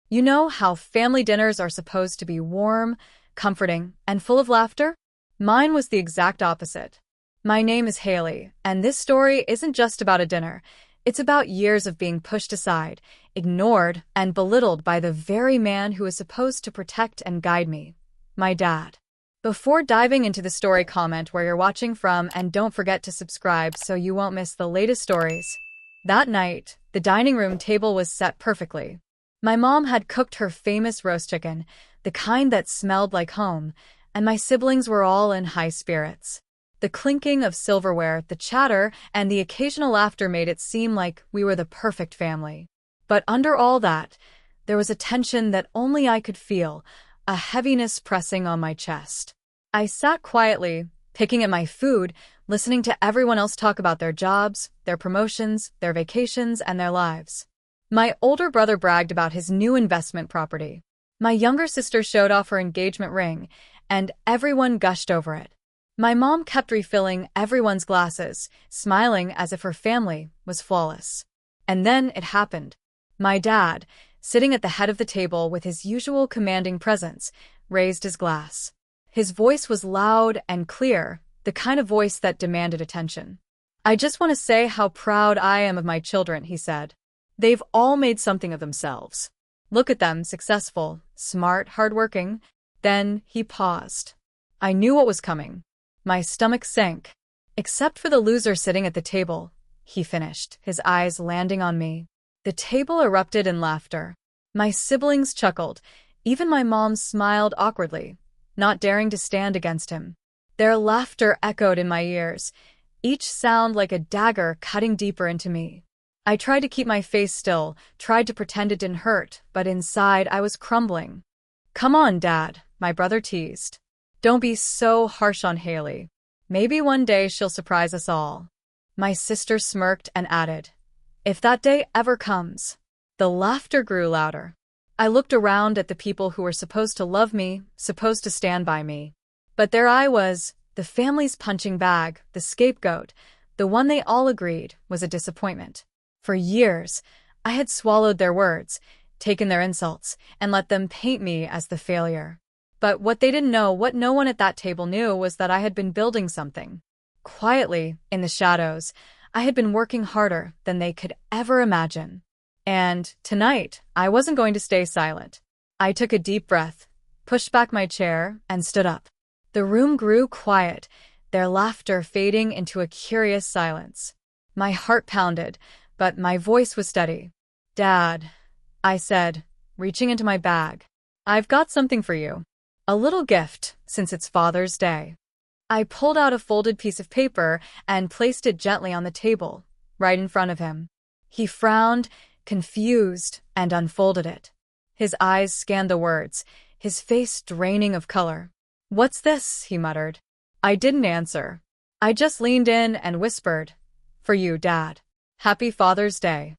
You know how family dinners are supposed to be warm, comforting, and full of laughter? Mine was the exact opposite. My name is Haley, and this story isn't just about a dinner. It's about years of being pushed aside, ignored, and belittled by the very man who is supposed to protect and guide me, my dad. Before diving into the story, comment where you're watching from and don't forget to subscribe so you won't miss the latest stories. That night, the dining room table was set perfectly. My mom had cooked her famous roast chicken, the kind that smelled like home, and my siblings were all in high spirits. The clinking of silverware, the chatter, and the occasional laughter made it seem like we were the perfect family. But under all that, there was a tension that only I could feel, a heaviness pressing on my chest. I sat quietly, picking at my food, listening to everyone else talk about their jobs, their promotions, their vacations, and their lives. My older brother bragged about his new investment property. My younger sister showed off her engagement ring, and everyone gushed over it. My mom kept refilling everyone's glasses, smiling as if her family was flawless. And then it happened. My dad, sitting at the head of the table with his usual commanding presence, raised his glass. His voice was loud and clear, the kind of voice that demanded attention. "I just want to say how proud I am of my children," he said. "They've all made something of themselves. Look at them, successful, smart, hardworking." Then he paused. I knew what was coming. My stomach sank. "Except for the loser sitting at the table," he finished, his eyes landing on me. The table erupted in laughter. My siblings chuckled. Even my mom smiled awkwardly, not daring to stand against him. Their laughter echoed in my ears, each sound like a dagger cutting deeper into me. I tried to keep my face still, tried to pretend it didn't hurt, but inside I was crumbling. "Come on, Dad," my brother teased. "Don't be so harsh on Haley. Maybe one day she'll surprise us all." My sister smirked and added, "If that day ever comes." The laughter grew louder. I looked around at the people who were supposed to love me, supposed to stand by me. But there I was, the family's punching bag, the scapegoat, the one they all agreed was a disappointment. For years, I had swallowed their words, taken their insults, and let them paint me as the failure. But what they didn't know, what no one at that table knew, was that I had been building something. Quietly, in the shadows, I had been working harder than they could ever imagine. And tonight, I wasn't going to stay silent. I took a deep breath, pushed back my chair, and stood up. The room grew quiet, their laughter fading into a curious silence. My heart pounded, but my voice was steady. "Dad," I said, reaching into my bag. "I've got something for you. A little gift, since it's Father's Day." I pulled out a folded piece of paper and placed it gently on the table, right in front of him. He frowned, confused, and unfolded it. His eyes scanned the words, his face draining of color. "What's this?" he muttered. I didn't answer. I just leaned in and whispered, "For you, Dad. Happy Father's Day."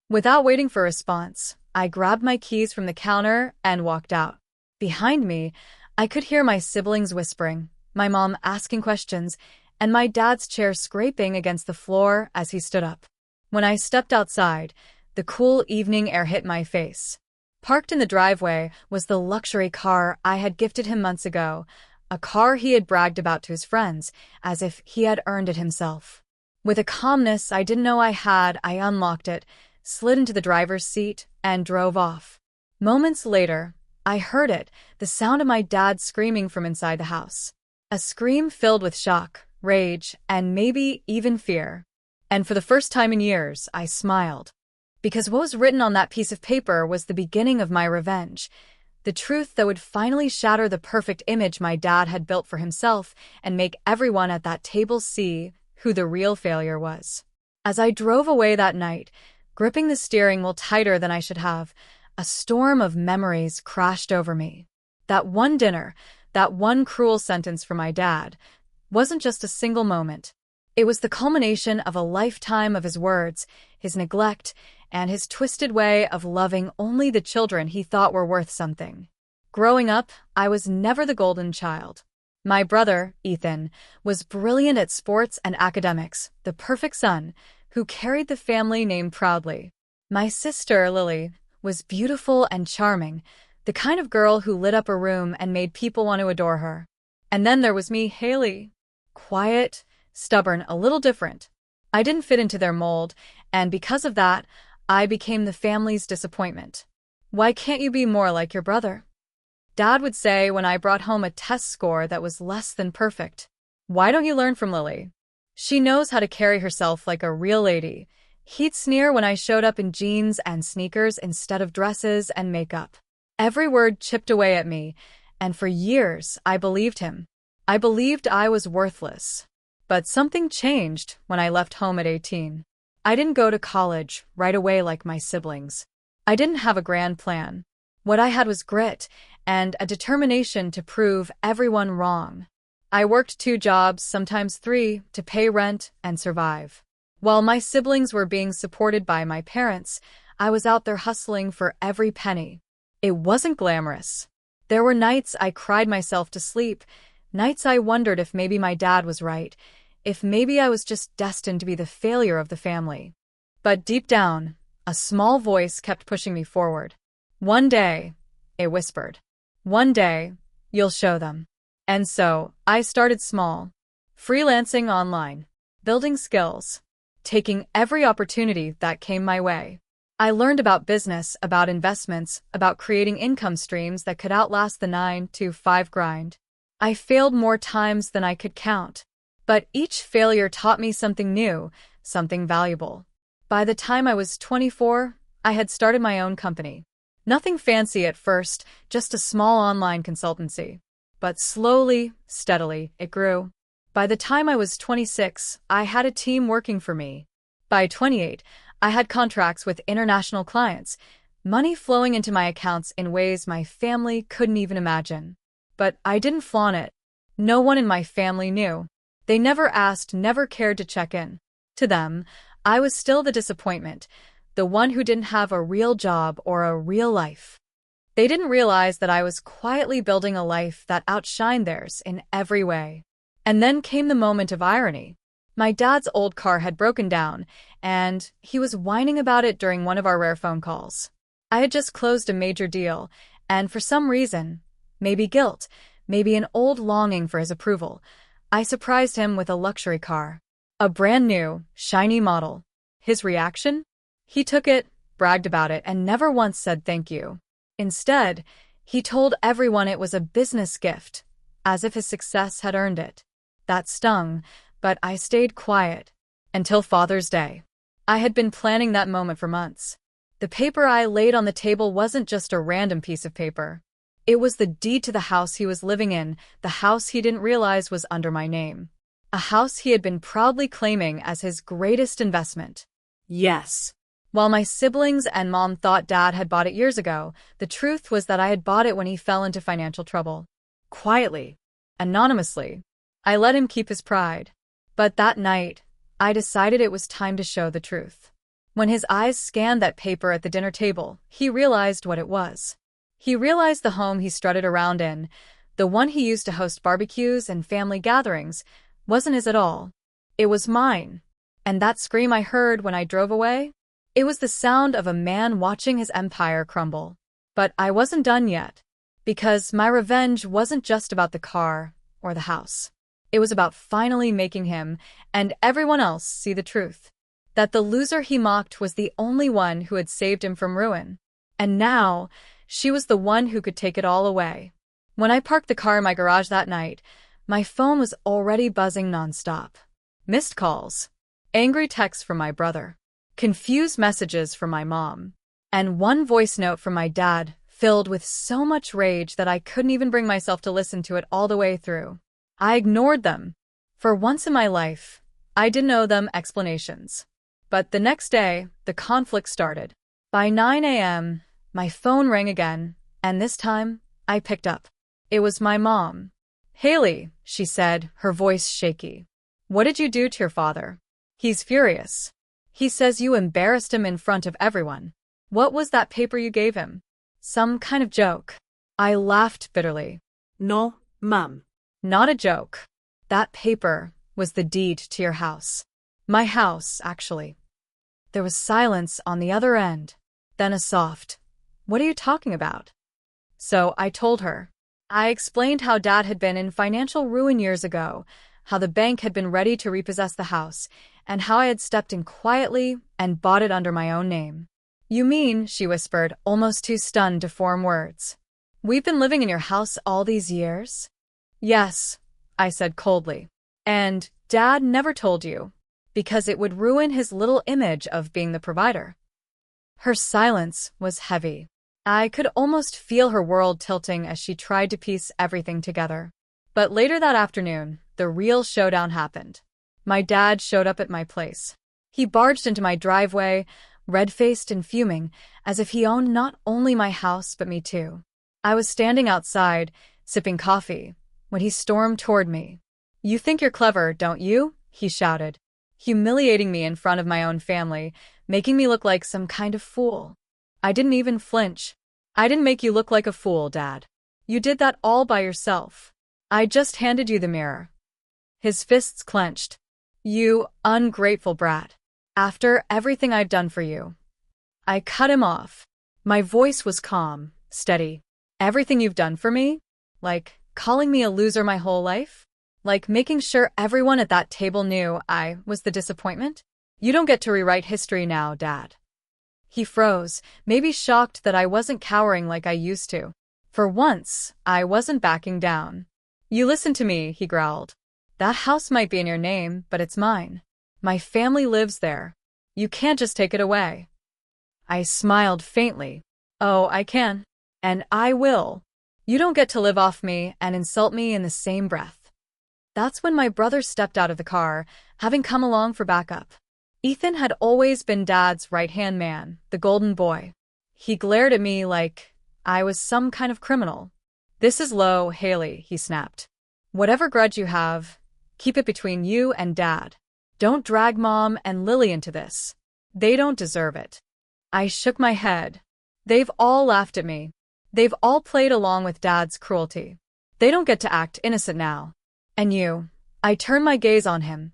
Without waiting for a response, I grabbed my keys from the counter and walked out. Behind me, I could hear my siblings whispering, my mom asking questions, and my dad's chair scraping against the floor as he stood up. When I stepped outside, the cool evening air hit my face. Parked in the driveway was the luxury car I had gifted him months ago, a car he had bragged about to his friends, as if he had earned it himself. With a calmness I didn't know I had, I unlocked it, slid into the driver's seat, and drove off. Moments later, I heard it, the sound of my dad screaming from inside the house. A scream filled with shock, rage, and maybe even fear. And for the first time in years, I smiled. Because what was written on that piece of paper was the beginning of my revenge. The truth that would finally shatter the perfect image my dad had built for himself and make everyone at that table see who the real failure was. As I drove away that night, gripping the steering wheel tighter than I should have, a storm of memories crashed over me. That one dinner, that one cruel sentence from my dad, wasn't just a single moment. It was the culmination of a lifetime of his words, his neglect, and his twisted way of loving only the children he thought were worth something. Growing up, I was never the golden child. My brother, Ethan, was brilliant at sports and academics, the perfect son, who carried the family name proudly. My sister, Lily, was beautiful and charming, the kind of girl who lit up a room and made people want to adore her. And then there was me, Haley. Quiet, stubborn, a little different. I didn't fit into their mold, and because of that, I became the family's disappointment. "Why can't you be more like your brother?" Dad would say when I brought home a test score that was less than perfect. "Why don't you learn from Lily? She knows how to carry herself like a real lady." He'd sneer when I showed up in jeans and sneakers instead of dresses and makeup. Every word chipped away at me, and for years I believed him. I believed I was worthless. But something changed when I left home at 18. I didn't go to college right away like my siblings. I didn't have a grand plan. What I had was grit and a determination to prove everyone wrong. I worked 2 jobs, sometimes 3, to pay rent and survive. While my siblings were being supported by my parents, I was out there hustling for every penny. It wasn't glamorous. There were nights I cried myself to sleep, nights I wondered if maybe my dad was right, if maybe I was just destined to be the failure of the family. But deep down, a small voice kept pushing me forward. "One day," it whispered, "one day, you'll show them." And so, I started small, freelancing online, building skills, taking every opportunity that came my way. I learned about business, about investments, about creating income streams that could outlast the 9-to-5 grind. I failed more times than I could count, but each failure taught me something new, something valuable. By the time I was 24, I had started my own company. Nothing fancy at first, just a small online consultancy. But slowly, steadily, it grew. By the time I was 26, I had a team working for me. By 28, I had contracts with international clients, money flowing into my accounts in ways my family couldn't even imagine. But I didn't flaunt it. No one in my family knew. They never asked, never cared to check in. To them, I was still the disappointment, the one who didn't have a real job or a real life. They didn't realize that I was quietly building a life that outshined theirs in every way. And then came the moment of irony. My dad's old car had broken down, and he was whining about it during one of our rare phone calls. I had just closed a major deal, and for some reason, maybe guilt, maybe an old longing for his approval, I surprised him with a luxury car. A brand new, shiny model. His reaction? He took it, bragged about it, and never once said thank you. Instead, he told everyone it was a business gift, as if his success had earned it. That stung, but I stayed quiet. Until Father's Day. I had been planning that moment for months. The paper I laid on the table wasn't just a random piece of paper. It was the deed to the house he was living in, the house he didn't realize was under my name. A house he had been proudly claiming as his greatest investment. Yes. While my siblings and mom thought Dad had bought it years ago, the truth was that I had bought it when he fell into financial trouble. Quietly, anonymously, I let him keep his pride. But that night, I decided it was time to show the truth. When his eyes scanned that paper at the dinner table, he realized what it was. He realized the home he strutted around in, the one he used to host barbecues and family gatherings, wasn't his at all. It was mine. And that scream I heard when I drove away? It was the sound of a man watching his empire crumble. But I wasn't done yet. Because my revenge wasn't just about the car or the house. It was about finally making him and everyone else see the truth. That the loser he mocked was the only one who had saved him from ruin. And now, she was the one who could take it all away. When I parked the car in my garage that night, my phone was already buzzing nonstop. Missed calls, angry texts from my brother, confused messages from my mom, and one voice note from my dad filled with so much rage that I couldn't even bring myself to listen to it all the way through. I ignored them. For once in my life, I didn't owe them explanations. But the next day, the conflict started. By 9 a.m., my phone rang again, and this time, I picked up. It was my mom. "Haley," she said, her voice shaky. "What did you do to your father? He's furious. He says you embarrassed him in front of everyone. What was that paper you gave him? Some kind of joke?" I laughed bitterly. "No, Mom. Not a joke. That paper was the deed to your house. My house, actually." There was silence on the other end, then a soft, What are you talking about? So I told her. I explained how Dad had been in financial ruin years ago, how the bank had been ready to repossess the house, and how I had stepped in quietly and bought it under my own name. You mean, she whispered, almost too stunned to form words. We've been living in your house all these years? Yes, I said coldly. And Dad never told you, because it would ruin his little image of being the provider. Her silence was heavy. I could almost feel her world tilting as she tried to piece everything together. But later that afternoon, the real showdown happened. My dad showed up at my place. He barged into my driveway, red-faced and fuming, as if he owned not only my house but me too. I was standing outside, sipping coffee, when he stormed toward me. You think you're clever, don't you? He shouted, humiliating me in front of my own family, making me look like some kind of fool. I didn't even flinch. I didn't make you look like a fool, Dad. You did that all by yourself. I just handed you the mirror. His fists clenched. You ungrateful brat. After everything I've done for you. I cut him off. My voice was calm, steady. Everything you've done for me? Like calling me a loser my whole life? Like making sure everyone at that table knew I was the disappointment? You don't get to rewrite history now, Dad. He froze, maybe shocked that I wasn't cowering like I used to. For once, I wasn't backing down. You listen to me, he growled. That house might be in your name, but it's mine. My family lives there. You can't just take it away. I smiled faintly. Oh, I can. And I will. You don't get to live off me and insult me in the same breath. That's when my brother stepped out of the car, having come along for backup. Ethan had always been Dad's right-hand man, the golden boy. He glared at me like I was some kind of criminal. This is low, Haley, he snapped. Whatever grudge you have, keep it between you and Dad. Don't drag Mom and Lily into this. They don't deserve it. I shook my head. They've all laughed at me. They've all played along with Dad's cruelty. They don't get to act innocent now. And you, I turned my gaze on him.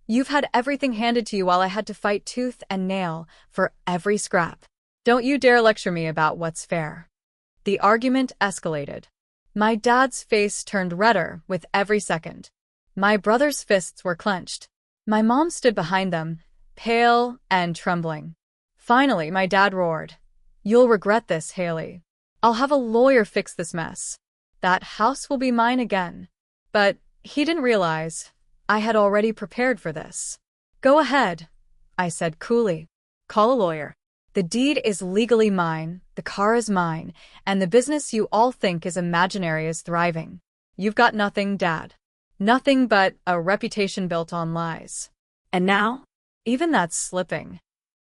You've had everything handed to you while I had to fight tooth and nail for every scrap. Don't you dare lecture me about what's fair. The argument escalated. My dad's face turned redder with every second. My brother's fists were clenched. My mom stood behind them, pale and trembling. Finally, my dad roared. You'll regret this, Haley. I'll have a lawyer fix this mess. That house will be mine again. But he didn't realize I had already prepared for this. Go ahead, I said coolly. Call a lawyer. The deed is legally mine, the car is mine, and the business you all think is imaginary is thriving. You've got nothing, Dad. Nothing but a reputation built on lies. And now, even that's slipping.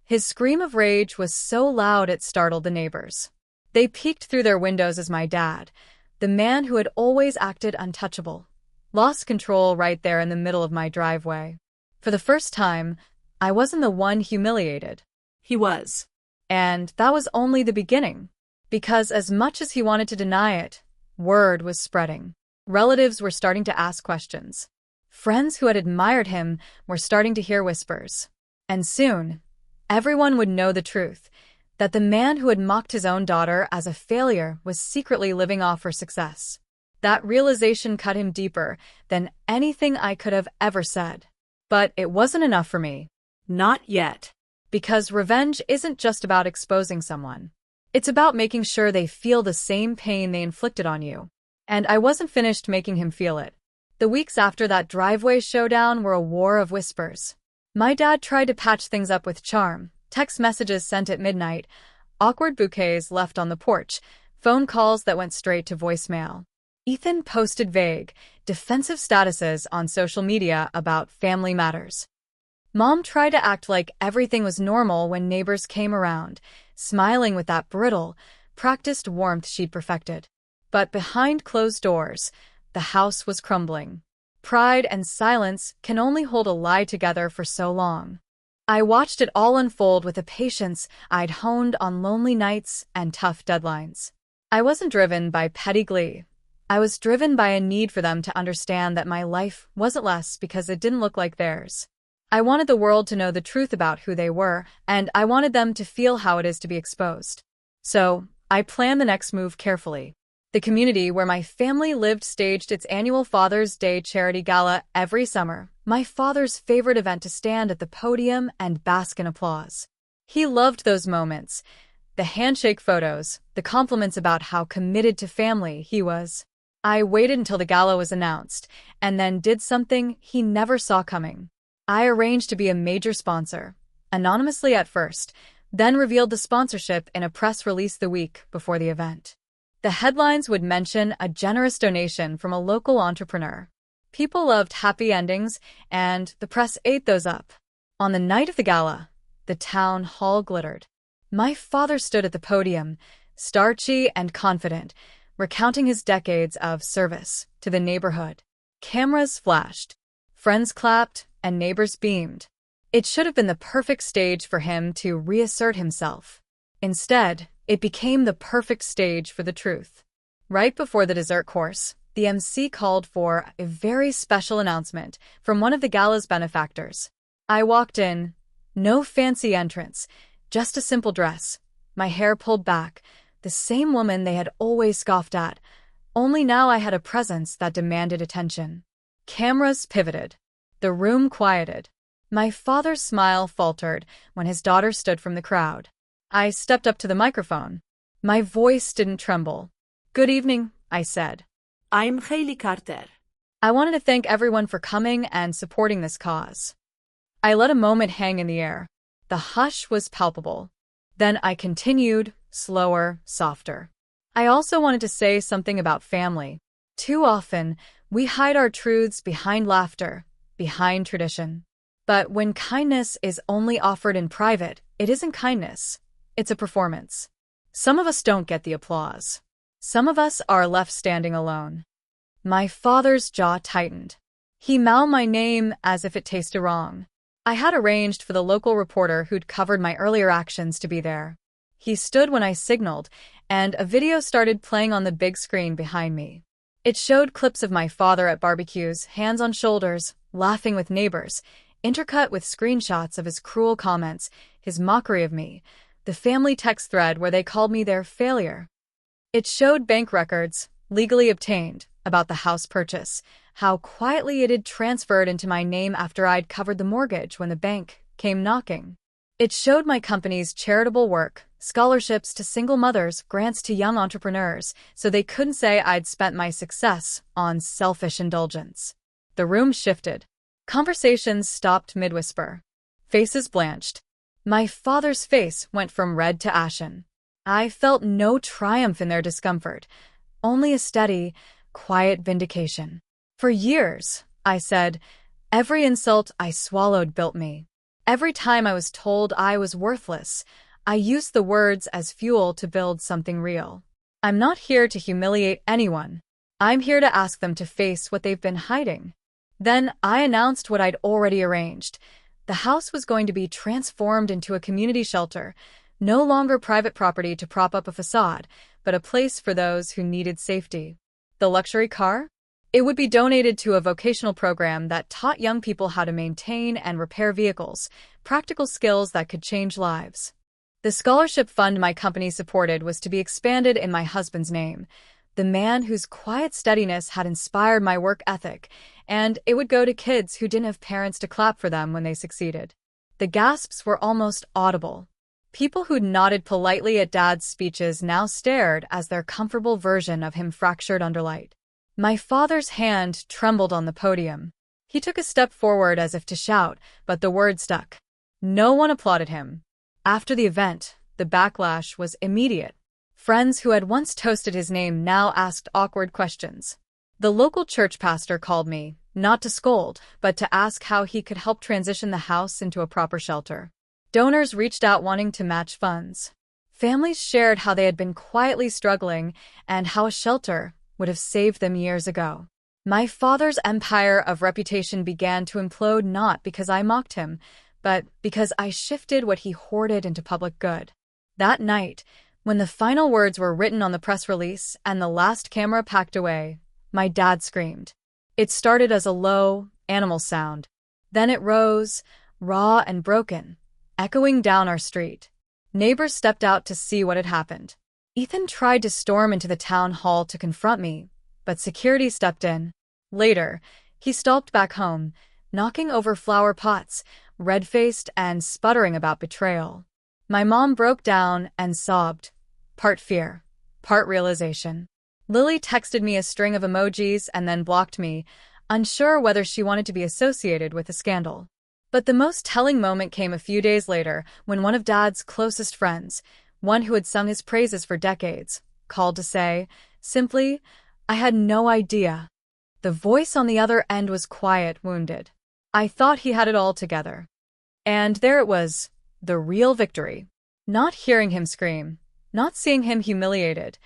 His scream of rage was so loud it startled the neighbors. They peeked through their windows as my dad, the man who had always acted untouchable, lost control right there in the middle of my driveway. For the first time, I wasn't the one humiliated. He was. And that was only the beginning. Because as much as he wanted to deny it, word was spreading. Relatives were starting to ask questions. Friends who had admired him were starting to hear whispers. And soon, everyone would know the truth, that the man who had mocked his own daughter as a failure was secretly living off her success. That realization cut him deeper than anything I could have ever said. But it wasn't enough for me. Not yet. Because revenge isn't just about exposing someone. It's about making sure they feel the same pain they inflicted on you. And I wasn't finished making him feel it. The weeks after that driveway showdown were a war of whispers. My dad tried to patch things up with charm, text messages sent at midnight, awkward bouquets left on the porch, phone calls that went straight to voicemail. Ethan posted vague, defensive statuses on social media about family matters. Mom tried to act like everything was normal when neighbors came around, smiling with that brittle, practiced warmth she'd perfected. But behind closed doors, the house was crumbling. Pride and silence can only hold a lie together for so long. I watched it all unfold with a patience I'd honed on lonely nights and tough deadlines. I wasn't driven by petty glee. I was driven by a need for them to understand that my life wasn't less because it didn't look like theirs. I wanted the world to know the truth about who they were, and I wanted them to feel how it is to be exposed. So, I planned the next move carefully. The community where my family lived staged its annual Father's Day charity gala every summer, my father's favorite event to stand at the podium and bask in applause. He loved those moments, the handshake photos, the compliments about how committed to family he was. I waited until the gala was announced, and then did something he never saw coming. I arranged to be a major sponsor, anonymously at first, then revealed the sponsorship in a press release the week before the event. The headlines would mention a generous donation from a local entrepreneur. People loved happy endings, and the press ate those up. On the night of the gala, the town hall glittered. My father stood at the podium, starchy and confident, recounting his decades of service to the neighborhood. Cameras flashed, friends clapped, and neighbors beamed. It should have been the perfect stage for him to reassert himself. Instead, it became the perfect stage for the truth. Right before the dessert course, the MC called for a very special announcement from one of the gala's benefactors. I walked in, no fancy entrance, just a simple dress, my hair pulled back, the same woman they had always scoffed at, only now I had a presence that demanded attention. Cameras pivoted. The room quieted. My father's smile faltered when his daughter stood from the crowd. I stepped up to the microphone. My voice didn't tremble. "Good evening," I said. I'm Hailey Carter. I wanted to thank everyone for coming and supporting this cause. I let a moment hang in the air. The hush was palpable. Then I continued, slower, softer. I also wanted to say something about family. Too often, we hide our truths behind laughter, behind tradition. But when kindness is only offered in private, it isn't kindness. It's a performance. Some of us don't get the applause. Some of us are left standing alone. My father's jaw tightened. He mouthed my name as if it tasted wrong. I had arranged for the local reporter who'd covered my earlier actions to be there. He stood when I signaled, and a video started playing on the big screen behind me. It showed clips of my father at barbecues, hands on shoulders, laughing with neighbors, intercut with screenshots of his cruel comments, his mockery of me, the family text thread where they called me their failure. It showed bank records, legally obtained, about the house purchase, how quietly it had transferred into my name after I'd covered the mortgage when the bank came knocking. It showed my company's charitable work, scholarships to single mothers, grants to young entrepreneurs, so they couldn't say I'd spent my success on selfish indulgence. The room shifted. Conversations stopped mid-whisper. Faces blanched. My father's face went from red to ashen. I felt no triumph in their discomfort, only a steady, quiet vindication. For years, I said, every insult I swallowed built me. Every time I was told I was worthless, I used the words as fuel to build something real. I'm not here to humiliate anyone. I'm here to ask them to face what they've been hiding. Then I announced what I'd already arranged. The house was going to be transformed into a community shelter, no longer private property to prop up a facade, but a place for those who needed safety. The luxury car? It would be donated to a vocational program that taught young people how to maintain and repair vehicles, practical skills that could change lives. The scholarship fund my company supported was to be expanded in my husband's name, the man whose quiet steadiness had inspired my work ethic, and it would go to kids who didn't have parents to clap for them when they succeeded. The gasps were almost audible. People who'd nodded politely at Dad's speeches now stared as their comfortable version of him fractured under light. My father's hand trembled on the podium. He took a step forward as if to shout, but the word stuck. No one applauded him. After the event, the backlash was immediate. Friends who had once toasted his name now asked awkward questions. The local church pastor called me, not to scold, but to ask how he could help transition the house into a proper shelter. Donors reached out wanting to match funds. Families shared how they had been quietly struggling and how a shelter would have saved them years ago. My father's empire of reputation began to implode not because I mocked him, but because I shifted what he hoarded into public good. That night, when the final words were written on the press release and the last camera packed away, my dad screamed. It started as a low, animal sound. Then it rose, raw and broken, echoing down our street. Neighbors stepped out to see what had happened. Ethan tried to storm into the town hall to confront me, but security stepped in. Later, he stalked back home, knocking over flower pots, red-faced and sputtering about betrayal. My mom broke down and sobbed, part fear, part realization. Lily texted me a string of emojis and then blocked me, unsure whether she wanted to be associated with the scandal. But the most telling moment came a few days later when one of Dad's closest friends, one who had sung his praises for decades, called to say, simply, "I had no idea." The voice on the other end was quiet, wounded. I thought he had it all together. And there it was, the real victory. Not hearing him scream, not seeing him humiliated,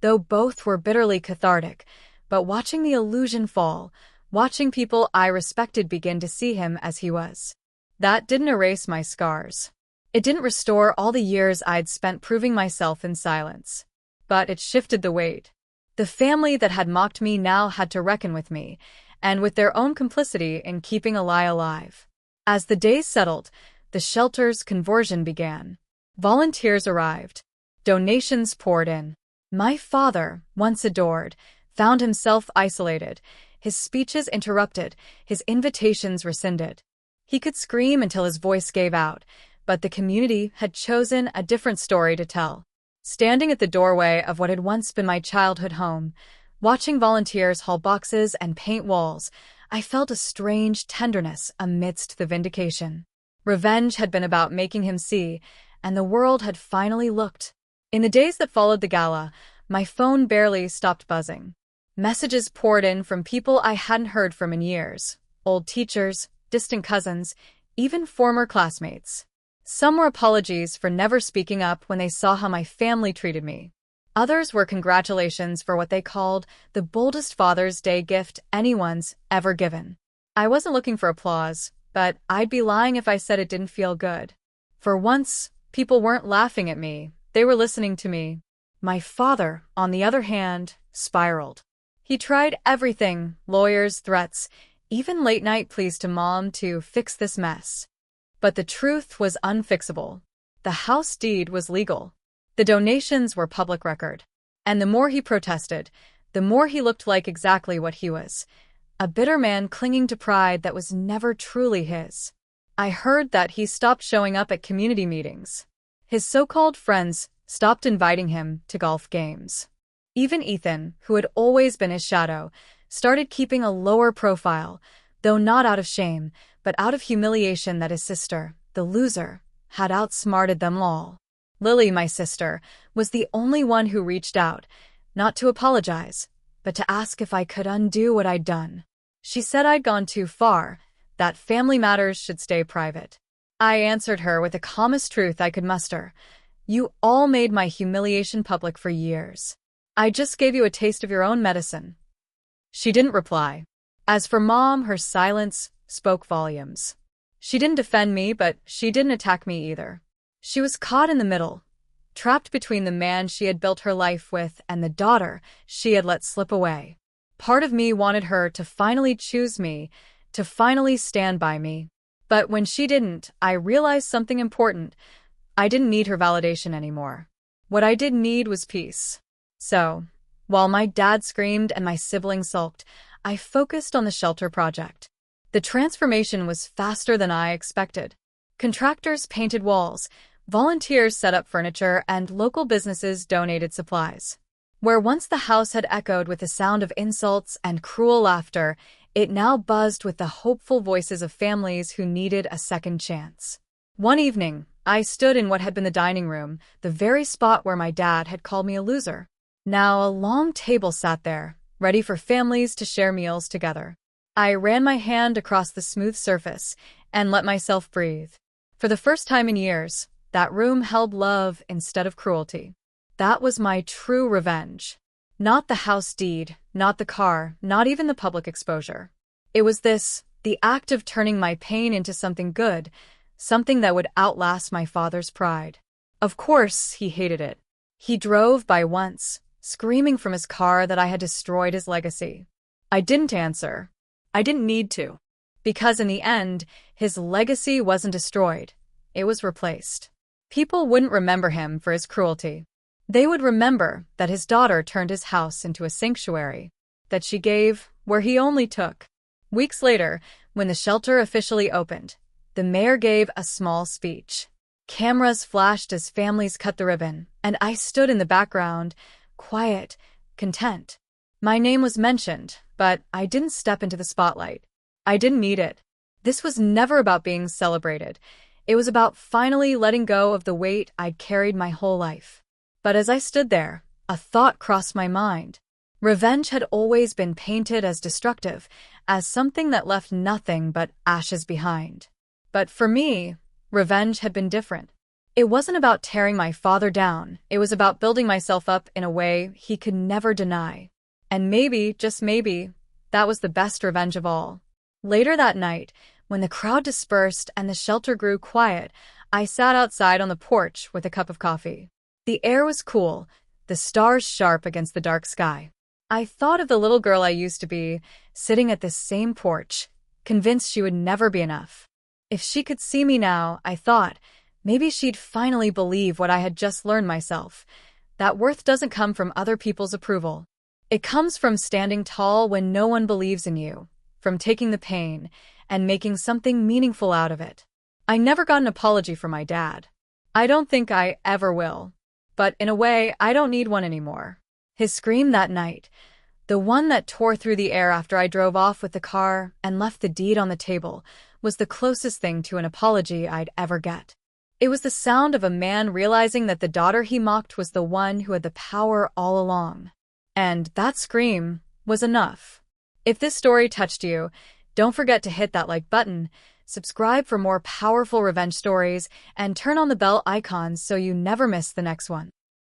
though both were bitterly cathartic, but watching the illusion fall, watching people I respected begin to see him as he was. That didn't erase my scars. It didn't restore all the years I'd spent proving myself in silence. But it shifted the weight. The family that had mocked me now had to reckon with me, and with their own complicity in keeping a lie alive. As the days settled, the shelter's conversion began. Volunteers arrived. Donations poured in. My father, once adored, found himself isolated, his speeches interrupted, his invitations rescinded. He could scream until his voice gave out, but the community had chosen a different story to tell. Standing at the doorway of what had once been my childhood home, watching volunteers haul boxes and paint walls, I felt a strange tenderness amidst the vindication. Revenge had been about making him see, and the world had finally looked. In the days that followed the gala, my phone barely stopped buzzing. Messages poured in from people I hadn't heard from in years, old teachers, distant cousins, even former classmates. Some were apologies for never speaking up when they saw how my family treated me. Others were congratulations for what they called the boldest Father's Day gift anyone's ever given. I wasn't looking for applause, but I'd be lying if I said it didn't feel good. For once, people weren't laughing at me, they were listening to me. My father, on the other hand, spiraled. He tried everything, lawyers, threats, even late-night pleas to Mom to fix this mess. But the truth was unfixable. The house deed was legal. The donations were public record. And the more he protested, the more he looked like exactly what he was, a bitter man clinging to pride that was never truly his. I heard that he stopped showing up at community meetings. His so-called friends stopped inviting him to golf games. Even Ethan, who had always been his shadow, started keeping a lower profile, though not out of shame, but out of humiliation that his sister, the loser, had outsmarted them all. Lily, my sister, was the only one who reached out, not to apologize, but to ask if I could undo what I'd done. She said I'd gone too far, that family matters should stay private. I answered her with the calmest truth I could muster. You all made my humiliation public for years. I just gave you a taste of your own medicine. She didn't reply. As for Mom, her silence spoke volumes. She didn't defend me, but she didn't attack me either. She was caught in the middle, trapped between the man she had built her life with and the daughter she had let slip away. Part of me wanted her to finally choose me, to finally stand by me. But when she didn't, I realized something important. I didn't need her validation anymore. What I did need was peace. So, while my dad screamed and my siblings sulked, I focused on the shelter project. The transformation was faster than I expected. Contractors painted walls, volunteers set up furniture, and local businesses donated supplies. Where once the house had echoed with the sound of insults and cruel laughter, it now buzzed with the hopeful voices of families who needed a second chance. One evening, I stood in what had been the dining room, the very spot where my dad had called me a loser. Now a long table sat there, ready for families to share meals together. I ran my hand across the smooth surface and let myself breathe. For the first time in years, that room held love instead of cruelty. That was my true revenge. Not the house deed, not the car, not even the public exposure. It was this, the act of turning my pain into something good, something that would outlast my father's pride. Of course, he hated it. He drove by once, screaming from his car that I had destroyed his legacy. I didn't answer. I didn't need to. Because in the end, his legacy wasn't destroyed. It was replaced. People wouldn't remember him for his cruelty. They would remember that his daughter turned his house into a sanctuary, that she gave where he only took. Weeks later, when the shelter officially opened, the mayor gave a small speech. Cameras flashed as families cut the ribbon, and I stood in the background, quiet, content. My name was mentioned, but I didn't step into the spotlight. I didn't need it. This was never about being celebrated. It was about finally letting go of the weight I'd carried my whole life. But as I stood there, a thought crossed my mind. Revenge had always been painted as destructive, as something that left nothing but ashes behind. But for me, revenge had been different. It wasn't about tearing my father down. It was about building myself up in a way he could never deny. And maybe, just maybe, that was the best revenge of all. Later that night, when the crowd dispersed and the shelter grew quiet, I sat outside on the porch with a cup of coffee. The air was cool, the stars sharp against the dark sky. I thought of the little girl I used to be, sitting at this same porch, convinced she would never be enough. If she could see me now, I thought, maybe she'd finally believe what I had just learned myself, that worth doesn't come from other people's approval. It comes from standing tall when no one believes in you, from taking the pain and making something meaningful out of it. I never got an apology from my dad. I don't think I ever will. But in a way, I don't need one anymore. His scream that night, the one that tore through the air after I drove off with the car and left the deed on the table, was the closest thing to an apology I'd ever get. It was the sound of a man realizing that the daughter he mocked was the one who had the power all along. And that scream was enough. If this story touched you, don't forget to hit that like button, subscribe for more powerful revenge stories, and turn on the bell icon so you never miss the next one.